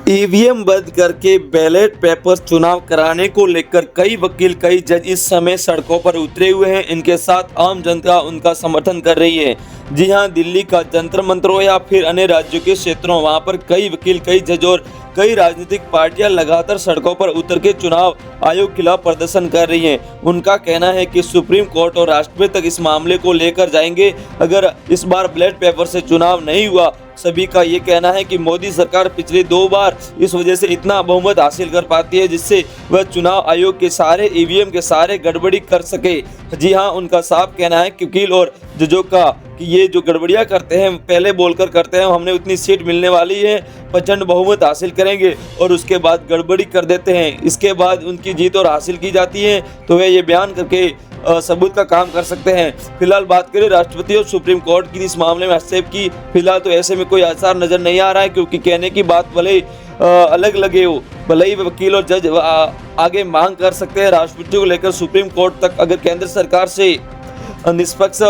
EVM बंद करके ballot paper चुनाव कराने को लेकर कई वकील कई जज इस समय सड़कों पर उतरे हुए हैं। इनके साथ आम जनता उनका समर्थन कर रही है। जी हां, दिल्ली का जंतर मंतर हो या फिर अन्य राज्यों के क्षेत्रों, वहां पर कई वकील कई जज और कई राजनीतिक पार्टियां लगातार सड़कों पर उतर के चुनाव आयोग के खिलाफ प्रदर्शन कर रही हैं। उनका कहना है कि सुप्रीम कोर्ट और राष्ट्रपति तक इस मामले को लेकर जाएंगे अगर इस बार बैलेट पेपर से चुनाव नहीं हुआ। सभी का ये कहना है कि मोदी सरकार पिछले 2 बार इस वजह से इतना बहुमत हासिल कर पाती है जिससे वह चुनाव आयोग के सारे ईवीएम के सारे गड़बड़ी कर सके। जी हां, उनका साफ कहना है कि वकील और जजों का कि ये जो गड़बड़ियां करते हैं पहले बोलकर करते हैं हमने उतनी सीट मिलने वाली है, प्रचंड बहुमत हासिल करेंगे और उसके बाद गड़बड़ी कर देते हैं। इसके बाद उनकी जीत और हासिल की जाती है तो वे ये बयान करके सबूत का काम कर सकते हैं। फिलहाल बात करें राष्ट्रपति और सुप्रीम कोर्ट की इस मामले में हस्तक्षेप की, फिलहाल तो ऐसे में कोई आसार नजर नहीं आ रहा है, क्योंकि कहने की बात भले अलग लगे हो, भले ही वकील और जज आगे मांग कर सकते हैं राष्ट्रपति को लेकर सुप्रीम कोर्ट तक अगर केंद्र सरकार से निष्पक्ष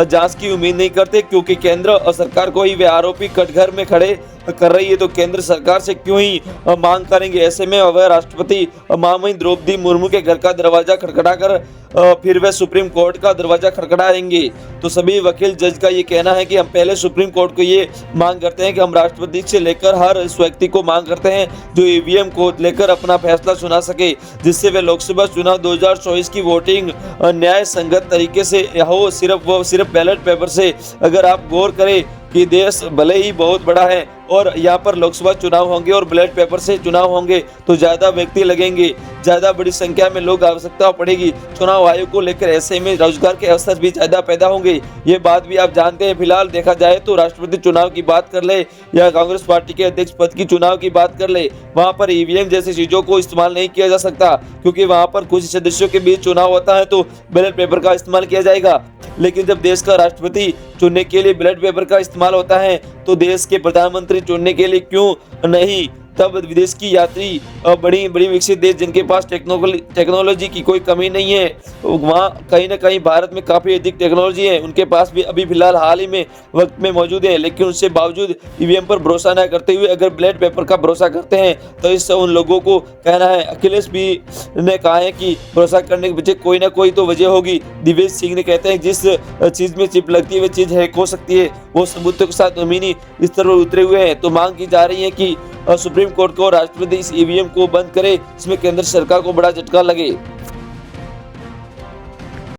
जांच की उम्मीद नहीं करते, क्योंकि केंद्र और सरकार को ही वे आरोपी कटघरे में खड़े कर रही है तो केंद्र सरकार से क्यों ही मांग करेंगे। ऐसे में वह राष्ट्रपति महामहिम द्रौपदी मुर्मू के घर का दरवाजा खटखटाकर फिर वे सुप्रीम कोर्ट का दरवाजा खटखटाएंगे। तो सभी वकील जज का ये कहना है कि हम पहले सुप्रीम कोर्ट को ये मांग करते हैं कि हम राष्ट्रपति से लेकर हर उस व्यक्ति को मांग करते हैं जो ईवीएम को लेकर अपना फैसला सुना सके, जिससे वे लोकसभा चुनाव 2024 की वोटिंग न्याय संगत तरीके से हो। सिर्फ बैलेट पेपर से अगर आप गौर करें कि देश भले ही बहुत बड़ा है और यहाँ पर लोकसभा चुनाव होंगे और बैलेट पेपर से चुनाव होंगे तो ज़्यादा व्यक्ति लगेंगे, ज़्यादा बड़ी संख्या में लोग आवश्यकता पड़ेगी चुनाव आयोग को लेकर। ऐसे में रोजगार के अवसर भी ज़्यादा पैदा होंगे, ये बात भी आप जानते हैं। फिलहाल देखा जाए तो राष्ट्रपति चुनाव की बात कर ले या कांग्रेस पार्टी के अध्यक्ष पद की चुनाव की बात कर ले, वहाँ पर ईवीएम जैसी चीज़ों को इस्तेमाल नहीं किया जा सकता, क्योंकि वहाँ पर कुछ सदस्यों के बीच चुनाव होता है तो बैलेट पेपर का इस्तेमाल किया जाएगा। लेकिन जब देश का राष्ट्रपति चुनने के लिए बैलेट पेपर का इस्तेमाल होता है तो देश के प्रधानमंत्री चुनने के लिए क्यों नहीं। तब विदेश की यात्री बड़ी बड़ी विकसित देश जिनके पास टेक्नोलॉजी की कोई कमी नहीं है, वहाँ कहीं ना कहीं भारत में काफ़ी अधिक टेक्नोलॉजी है, उनके पास भी अभी फिलहाल हाल ही में वक्त में मौजूद है। लेकिन उससे बावजूद ईवीएम पर भरोसा न करते हुए अगर बैलेट पेपर का भरोसा करते हैं तो इससे उन लोगों को कहना है, अखिलेश भी ने कहा है कि भरोसा करने के पीछे कोई ना कोई तो वजह होगी। दिवेश सिंह ने कहते हैं जिस चीज़ में चिप लगती है वह चीज़ हैक हो सकती है, वो सबूतों के साथ अमीनी इस तरह उतरे हुए हैं। तो मांग की जा रही है कि सुप्रीम कोर्ट को राष्ट्रपति इस ईवीएम को बंद करे, इसमें केंद्र सरकार को बड़ा झटका लगे।